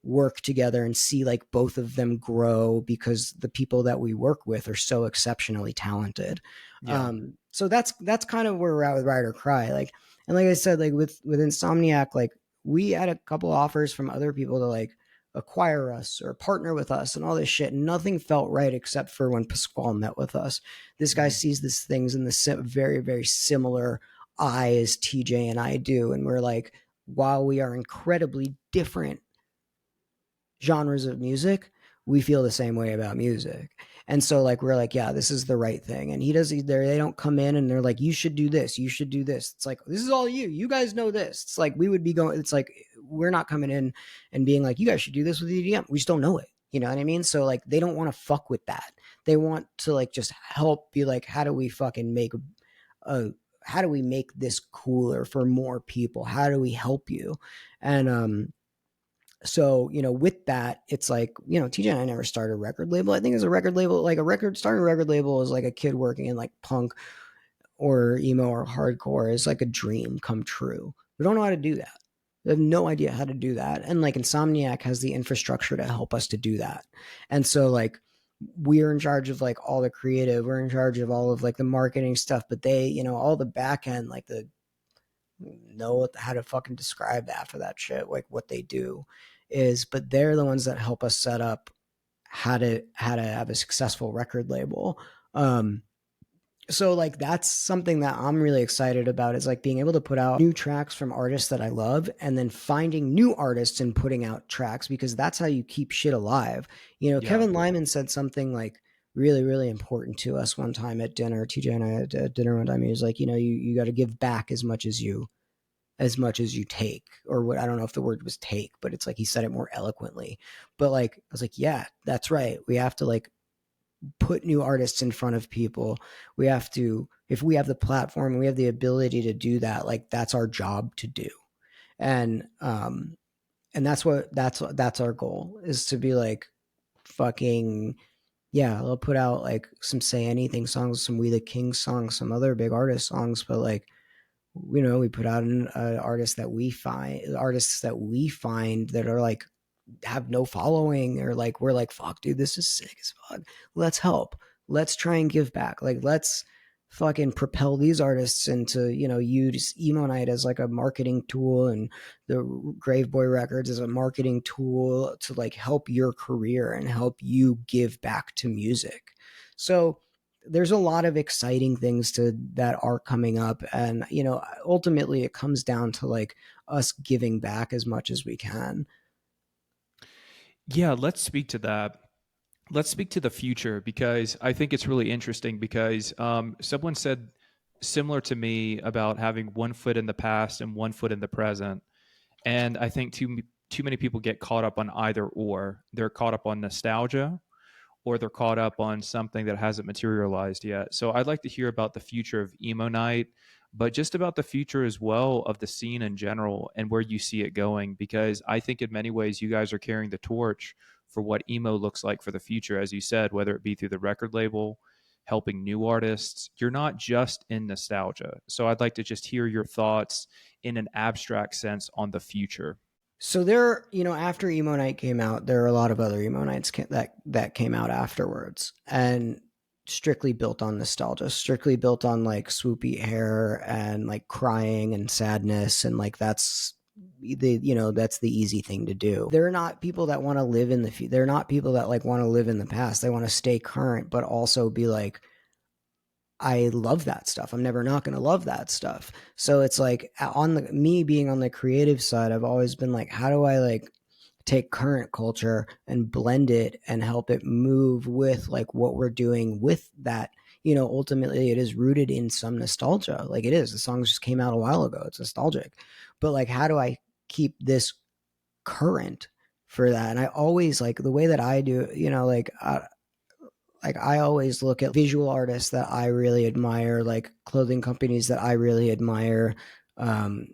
work together and see like both of them grow because the people that we work with are so exceptionally talented. Yeah. So that's kind of where we're at with Ride or Cry. Like, and like I said, like with Insomniac, like we had a couple offers from other people to like acquire us or partner with us and all this shit. Nothing felt right except for when Pasquale met with us. This guy Mhm. sees these things in the very, very similar eye as TJ and I do. And we're like, while we are incredibly different genres of music, we feel the same way about music. And so like we're like, yeah, this is the right thing. And he does either they don't come in and they're like, you should do this, you should do this. It's like, this is all you. You guys know this. It's like we would be going, it's like we're not coming in and being like, you guys should do this with EDM. We just don't know it. You know what I mean? So like they don't want to fuck with that. They want to like just help be like, how do we fucking make a how do we make this cooler for more people? How do we help you? And so with that, it's like TJ and I never started a record label. I think as a record label, like starting a record label is like a kid working in like punk or emo or hardcore is like a dream come true. We don't know how to do that. We have no idea how to do that. And like Insomniac has the infrastructure to help us to do that. And so like we're in charge of like all the creative, we're in charge of all of like the marketing stuff, but they, all the back end, like the know how to fucking describe half of that shit, like what they do is, but they're the ones that help us set up how to have a successful record label. So like that's something that I'm really excited about is like being able to put out new tracks from artists that I love and then finding new artists and putting out tracks because that's how you keep shit alive. Yeah. Kevin Lyman said something like really, really important to us one time at dinner. TJ and I at dinner one time, he was like, you got to give back as much as you take, or what, I don't know if the word was take, but it's like he said it more eloquently. But like I was like, yeah, that's right. We have to like put new artists in front of people. We have to, if we have the platform, we have the ability to do that, like that's our job to do. And that's our goal is to be like fucking yeah, they'll put out like some Say Anything songs, some We the King songs, some other big artist songs, but like we put out an artists that we find that are like have no following or like we're like fuck dude, this is sick as fuck, let's help, let's try and give back, like let's fucking propel these artists into use Emo Nite as like a marketing tool and the Graveboy Records as a marketing tool to like help your career and help you give back to music. So there's a lot of exciting things that are coming up, and ultimately it comes down to like us giving back as much as we can. Yeah, let's speak to that. Let's speak to the future because I think it's really interesting because someone said similar to me about having one foot in the past and one foot in the present. And I think too many people get caught up on either or. They're caught up on nostalgia or they're caught up on something that hasn't materialized yet. So I'd like to hear about the future of Emo Nite, but just about the future as well of the scene in general and where you see it going. Because I think in many ways you guys are carrying the torch for what emo looks like for the future, as you said, whether it be through the record label, helping new artists. You're not just in nostalgia. So I'd like to just hear your thoughts in an abstract sense on the future. So there, after Emo Nite came out, there are a lot of other Emo Nites that came out afterwards, and strictly built on nostalgia, strictly built on like swoopy hair and like crying and sadness, and like that's the easy thing to do. They're not people that want to live in the they're not people that like want to live in the past. They want to stay current, but also be like, I love that stuff. I'm never not going to love that stuff. So it's like on me being on the creative side, I've always been like, how do I like take current culture and blend it and help it move with like what we're doing with that? Ultimately it is rooted in some nostalgia. Like it is. The song just came out a while ago. It's nostalgic. But like, how do I keep this current for that? And I always like the way that I do, like I always look at visual artists that I really admire, like clothing companies that I really admire, um,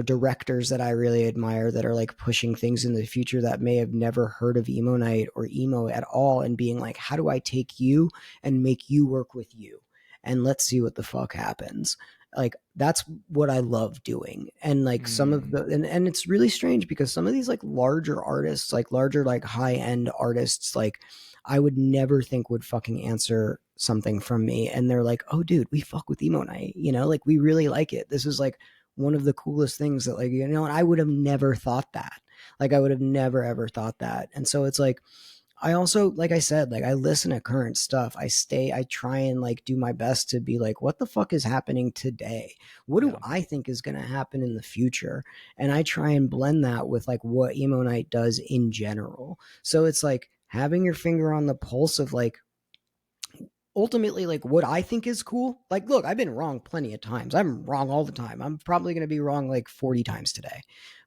directors that I really admire that are like pushing things in the future that may have never heard of Emo Nite or emo at all, and being like, how do I take you and make you work with you? And let's see what the fuck happens. Like that's what I love doing. And like some of Mm, the and it's really strange because some of these like larger artists, like larger like high end artists, like I would never think would fucking answer something from me, and they're like, "Oh dude, we fuck with Emo Nite, you know, like we really like it. This is like one of the coolest things that like, you know," and I would have never thought that. Like I would have never ever thought that. And so it's like I also, like I said, like I listen to current stuff. I try and like do my best to be like, what the fuck is happening today? What do yeah. I think is going to happen in the future? And I try and blend that with like what Emo Night does in general. So it's like having your finger on the pulse of like ultimately like what I think is cool. Like, look, I've been wrong plenty of times. I'm wrong all the time. I'm probably going to be wrong like 40 times today.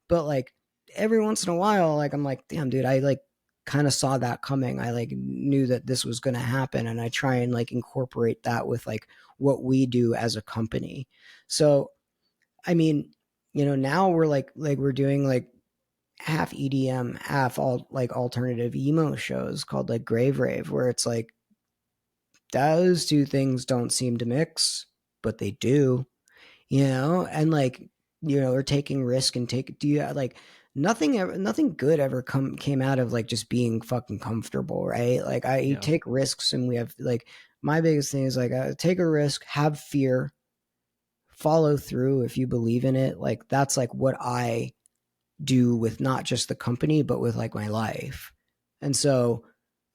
But like every once in a while, like I'm like, damn, dude, I like kind of saw that coming. I like knew that this was going to happen. And I try and like incorporate that with like what we do as a company. So, I mean, you know, now we're like we're doing like half EDM, half all like alternative emo shows called like Grave Rave, where it's like those two things don't seem to mix, but they do, you know, and like, you know, we're taking risk and take do you like nothing good ever came out of like just being fucking comfortable, right? Like I you Yeah. take risks and we have like my biggest thing is like take a risk, have fear, follow through if you believe in it. Like that's like what I do with not just the company, but with like my life. And so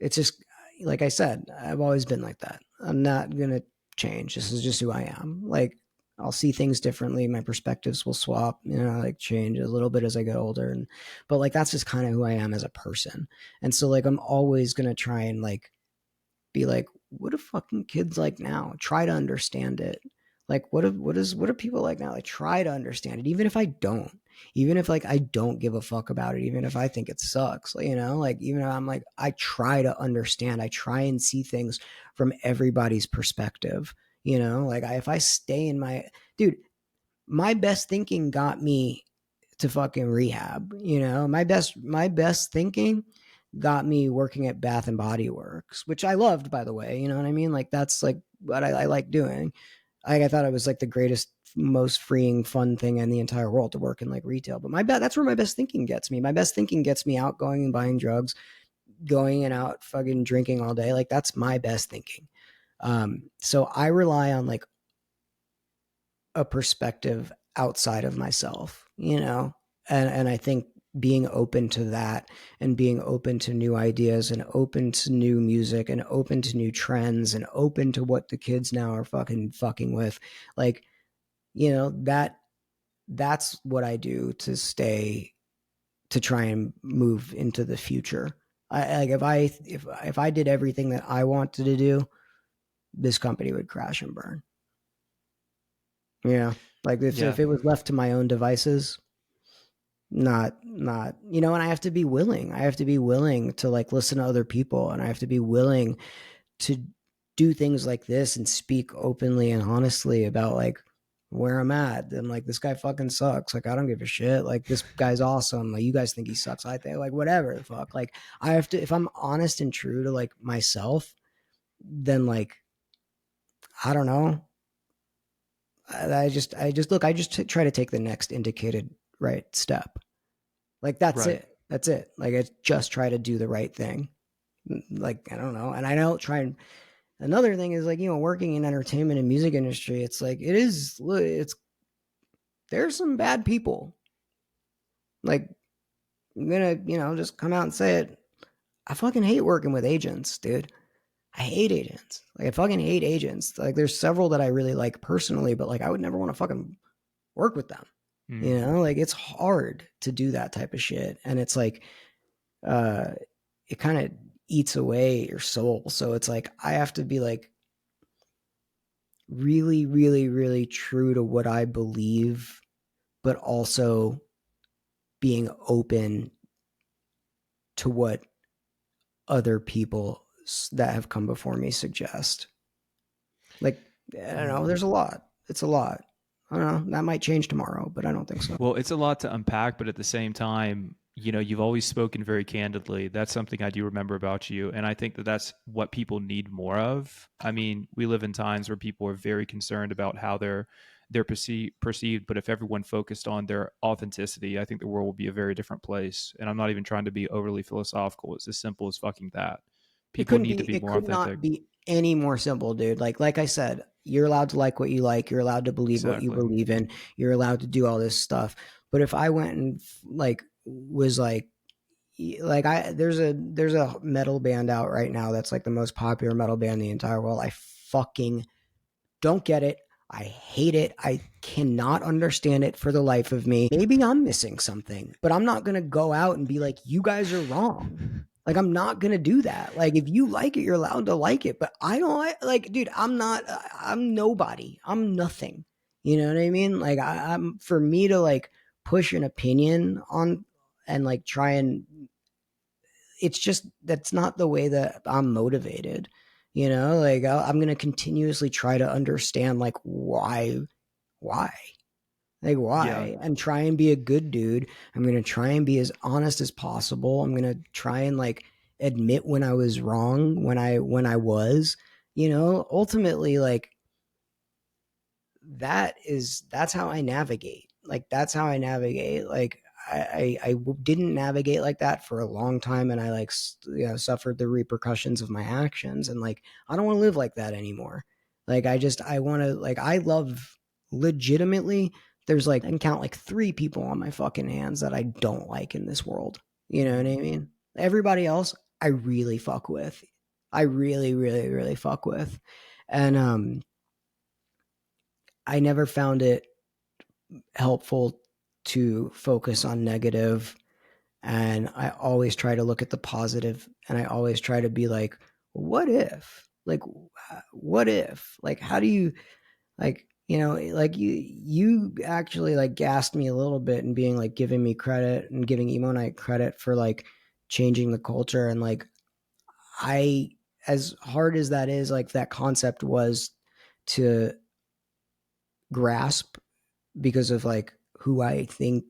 it's just, like I said, I've always been like that. I'm not going to change. This is just who I am. Like, I'll see things differently. My perspectives will swap, you know, like change a little bit as I get older. And, but like, that's just kind of who I am as a person. And so, like, I'm always going to try and like be like, what do fucking kids like now? Try to understand it. Like, what are people like now? Like, try to understand it, even if I don't, even if like I don't give a fuck about it, even if I think it sucks, like, you know, like even if I'm like, I try to understand, I try and see things from everybody's perspective, you know, like if I stay in my dude, my best thinking got me to fucking rehab. You know, my best thinking got me working at Bath and Body Works, which I loved, by the way. You know what I mean? Like that's like what I like doing. I thought it was like the greatest, most freeing, fun thing in the entire world to work in like retail. But that's where my best thinking gets me. My best thinking gets me out going and buying drugs, going and out fucking drinking all day. Like that's my best thinking. So I rely on like a perspective outside of myself, you know? And I think being open to that and being open to new ideas and open to new music and open to new trends and open to what the kids now are fucking with, like, you know, that's what I do to stay to try and move into the future. I like if I did everything that I wanted to do, this company would crash and burn. Yeah. Like Yeah. if it was left to my own devices, not, you know, and I have to be willing. I have to be willing to like listen to other people, and I have to be willing to do things like this and speak openly and honestly about like where I'm at. And like this guy fucking sucks. Like I don't give a shit. Like this guy's awesome. Like you guys think he sucks. I think like whatever the fuck. Like I have to if I'm honest and true to like myself, then like I don't know. I just look. I just try to take the next indicated right step. Like that's Right. it. That's it. Like I just try to do the right thing. Like I don't know, and I don't try and. Another thing is like, you know, working in entertainment and music industry. It's like it's there's some bad people. Like I'm gonna just come out and say it. I fucking hate working with agents, dude. I hate agents. Like I fucking hate agents. Like there's several that I really like personally, but like I would never want to fucking work with them. You Mm. know, like it's hard to do that type of shit, and it's like uh it kind of eats away your soul. So it's like I have to be like really, really, really true to what I believe, but also being open to what other people that have come before me suggest. Like, I don't know, Mm. there's a lot. It's a lot. I don't know. That might change tomorrow, but I don't think so. Well, it's a lot to unpack, but at the same time, you know, you've always spoken very candidly. That's something I do remember about you, and I think that that's what people need more of. I mean, we live in times where people are very concerned about how they're perceived, but if everyone focused on their authenticity, I think the world would be a very different place. And I'm not even trying to be overly philosophical. It's as simple as fucking that. People need to be It more could authentic. not be any more simple, dude. Like I said, you're allowed to like what you like, you're allowed to believe what you Exactly. believe in, you're allowed to do all this stuff. But if I went and like was like I there's a metal band out right now that's like the most popular metal band in the entire world. I fucking don't get it. I hate it. I cannot understand it for the life of me. Maybe I'm missing something, but I'm not going to go out and be like, you guys are wrong. Like, I'm not going to do that. Like, if you like it, you're allowed to like it. But I don't like, dude, I'm nobody. I'm nothing. You know what I mean? Like, I'm, for me to like push an opinion on and like try and it's just that's not the way that I'm motivated. You know, like I'm going to continuously try to understand like why, like Yeah. why, and try and be a good dude. I'm going to try and be as honest as possible. I'm going to try and like admit when I was wrong, when I was, you know, ultimately like that's how I navigate. Like that's how I navigate. Like I didn't navigate like that for a long time, and I like suffered the repercussions of my actions. And like I don't want to live like that anymore. Like I want to like I love legitimately. There's like I can count like 3 people on my fucking hands that I don't like in this world. You know what I Hmm. mean? Everybody else I really fuck with. I really really really fuck with, and I never found it helpful to focus on negative, and I always try to look at the positive, and I always try to be like, what if? Like what if? Like how do you like like you actually like gassed me a little bit and being like giving me credit and giving Emo Nite credit for like changing the culture. And like I as hard as that is, like that concept was to grasp because of like who I think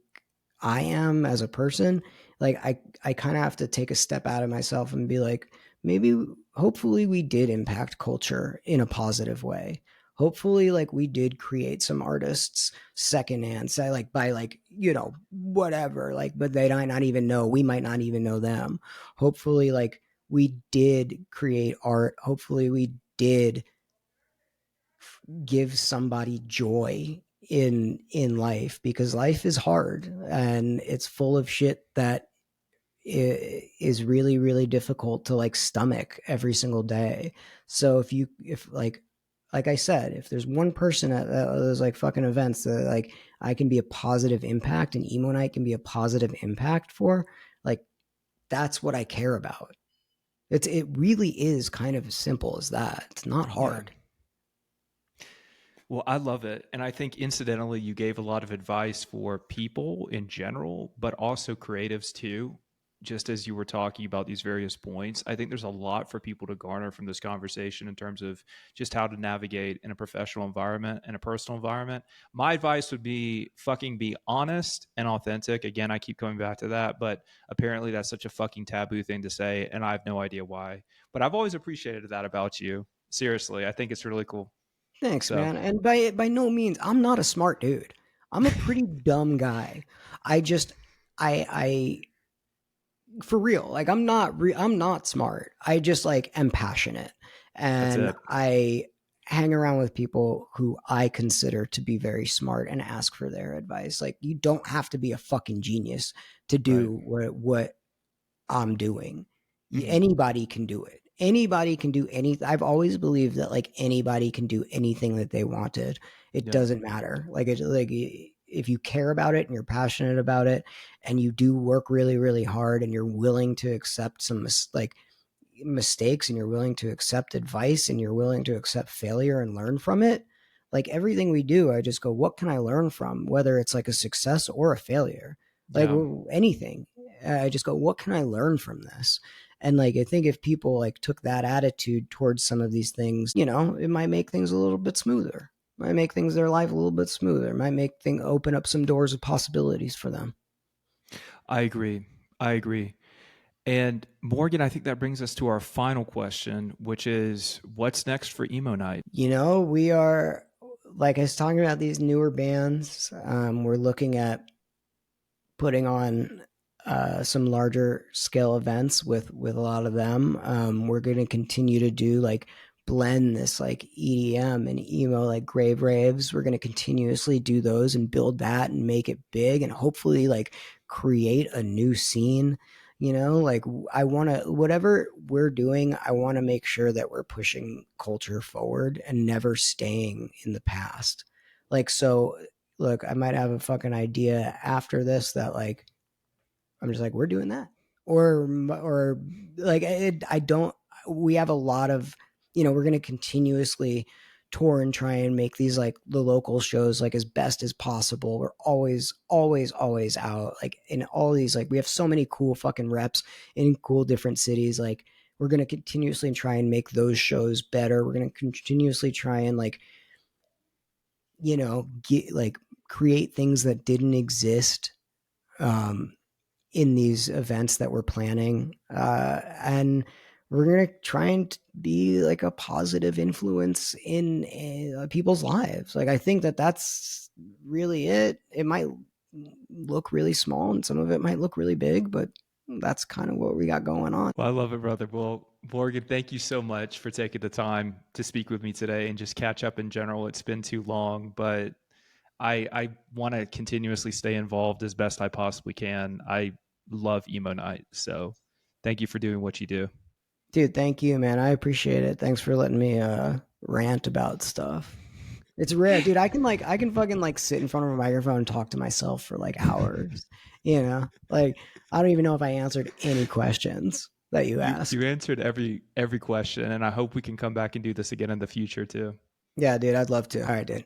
I am as a person. Like I kind of have to take a step out of myself and be like, maybe hopefully we did impact culture in a positive way. Hopefully like we did create some artists secondhand, say like by like, you know, whatever, like, but they might not even know, we might not even know them. Hopefully like we did create art. Hopefully we did give somebody joy in life, because life is hard and it's full of shit that is really really difficult to like stomach every single day. So if like I said, if there's one person at those like fucking events that like I can be a positive impact and Emo Nite can be a positive impact for, like that's what I care about. It really is kind of as simple as that. It's not Yeah. hard. Well, I love it. And I think incidentally, you gave a lot of advice for people in general, but also creatives too. Just as you were talking about these various points, I think there's a lot for people to garner from this conversation in terms of just how to navigate in a professional environment and a personal environment. My advice would be fucking be honest and authentic. Again, I keep coming back to that, but apparently that's such a fucking taboo thing to say, and I have no idea why. But I've always appreciated that about you. Seriously, I think it's really cool. Thanks, So, man. And by no means, I'm not a smart dude. I'm a pretty dumb guy. I just I for real, like I'm not smart. I just like am passionate, that's and it. I hang around with people who I consider to be very smart and ask for their advice. Like you don't have to be a fucking genius to Right. do what I'm doing. Mhm. Anybody can do it. Anybody can do anything. I've always believed that like anybody can do anything that they wanted. It Yeah. doesn't matter. Like it like if you care about it and you're passionate about it and you do work really really hard and you're willing to accept some like mistakes and you're willing to accept advice and you're willing to accept failure and learn from it, like everything we do, I just go, what can I learn from, whether it's like a success or a failure, like Yeah. anything. I just go, what can I learn from this? And like I think if people like took that attitude towards some of these things, you know, it might make things a little bit smoother, might make things their life a little bit smoother, might make things open up some doors of possibilities for them. I agree. I agree. And Morgan, I think that brings us to our final question, which is what's next for Emo Night? We are, like I was talking about these newer bands. We're looking at putting on some larger scale events with a lot of them. We're going to continue to do like blend this like EDM and emo like grave raves. We're going to continuously do those and build that and make it big and hopefully like create a new scene. Like I want to, whatever we're doing, I want to make sure that we're pushing culture forward and never staying in the past. Like, so look, I might have a fucking idea after this that like I'm just like we're doing that, or like I don't. We have a lot of we're gonna continuously tour and try and make these like the local shows like as best as possible. We're always out like in all these like we have so many cool fucking reps in cool different cities like. We're going to continuously try and make those shows better. We're going to continuously try and like get like create things that didn't exist um, in these events that we're planning, and we're gonna try and be like a positive influence in people's lives. Like I think that that's really it. It might look really small, and some of it might look really big, but that's kind of what we got going on. Well, I love it, brother. Well, Morgan, thank you so much for taking the time to speak with me today and just catch up in general. It's been too long, but I want to continuously stay involved as best I possibly can. I love Emo Night, so thank you for doing what you do. Dude, thank you, man. I appreciate it. Thanks for letting me rant about stuff. It's rare, dude. I can fucking like sit in front of a microphone and talk to myself for like hours. Like I don't even know if I answered any questions that you You asked. answered every question, and I hope we can come back and do this again in the future too. Yeah, dude, I'd love to. All right, dude.